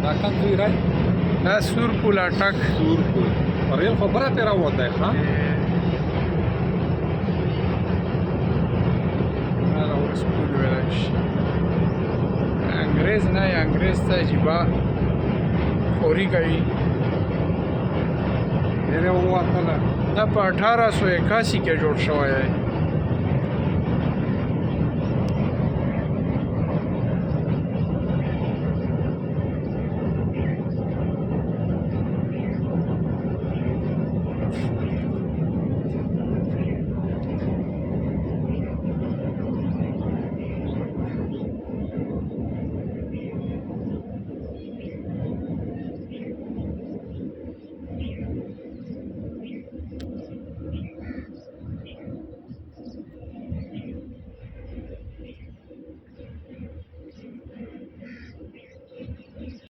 دا کنځوی رای دا سور پول اټک سور پول ریل خبره تیرا وته ها دا اوس پول ویل شي انګريز نه انګريز ته جيبا خوري کوي ډېره وته دا په 1881 کې جوړ شوی دی